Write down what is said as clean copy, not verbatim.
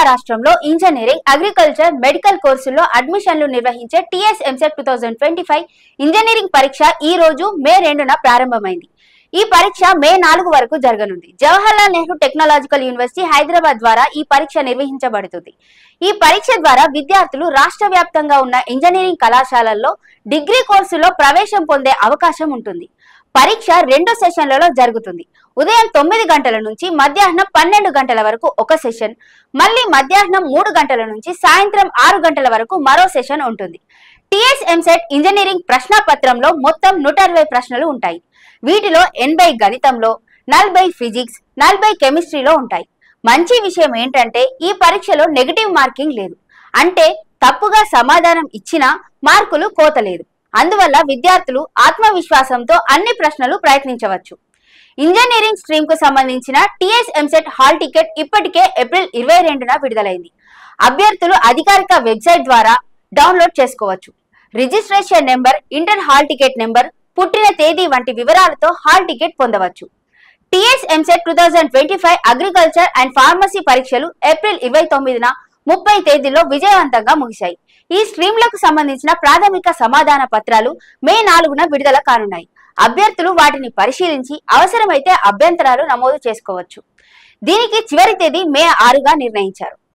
రాష్ట్రంలో engineering, agriculture, medical కోర్సుల్లో అడ్మిషన్లు నిర్వహించే టీఎస్ ఎంసెట్ 2025 ఇంజనీరింగ్ పరీక్ష ఈ రోజు మే 2న ప్రారంభమైంది. ఈ పరీక్ష మే 4 వరకు జరగనుంది. జవహర్లాల్ నెహ్రూ టెక్నాలజికల్ యూనివర్సిటీ హైదరాబాద్ ద్వారా ఈ పరీక్ష నిర్వహించబడుతుంది. ఈ పరీక్ష ద్వారా విద్యార్థులు రాష్ట్ర వ్యాప్తంగా ఉన్న ఇంజనీరింగ్ కళాశాలల్లో డిగ్రీ కోర్సులో ప్రవేశం పొందే అవకాశం ఉంటుంది. పరీక్ష 2 సెషన్లలో జరుగుతుంది. ఉదయం 9 గంటల నుంచి మధ్యాహ్నం 12 గంటల వరకు ఒక సెషన్, మళ్ళీ మధ్యాహ్నం 3 గంటల నుంచి సాయంత్రం 6 గంటల వరకు మరో సెషన్ ఉంటుంది. టీఎస్ ఎంసెట్ ఇంజనీరింగ్ ప్రశ్నాపత్రంలో మొత్తం 120 ప్రశ్నలు ఉంటాయి. వీటిలో 80 గణితంలో, 40 ఫిజిక్స్, 40 కెమిస్ట్రీలో ఉంటాయి. మంచి విషయం ఏంటంటే ఈ పరీక్షలో నెగటివ్ మార్కింగ్ లేదు. అంటే తప్పుగా సమాధానం ఇచ్చినా మార్కులు కోత లేదు. అందువల్ల విద్యార్థులు ఆత్మవిశ్వాసంతో అన్ని ప్రశ్నలు ప్రయత్నించవచ్చు. ఇంజనీరింగ్ స్ట్రీమ్ కు సంబంధించిన టీఎస్ ఎంసెట్ హాల్ టికెట్ ఇప్పటికే ఏప్రిల్ 22న విడుదలైంది. అభ్యర్థులు అధికారిక వెబ్సైట్ ద్వారా డౌన్లోడ్ చేసుకోవచ్చు. Registration number, inter hall ticket number, పుట్టిన తేదీ వంటి వివరాలతో హాల్ టికెట్ పొందవచ్చు. TS EAMCET 2025 agriculture and pharmacy పరీక్షలు ఏప్రిల్ 29న 30 తేదీలో విజయవంతంగా ముగిశాయి. ఈ స్ట్రీమ్లకు సంబంధించిన ప్రాథమిక సమాధాన పత్రాలు మే 4న విడుదల కానున్నాయి. అభ్యర్థులు వాటిని పరిశీలించి అవసరమైతే అభ్యంతరాలు నమోదు చేసుకోవచ్చు. దీనికి చివరి తేదీ మే 6గా నిర్ణయించారు.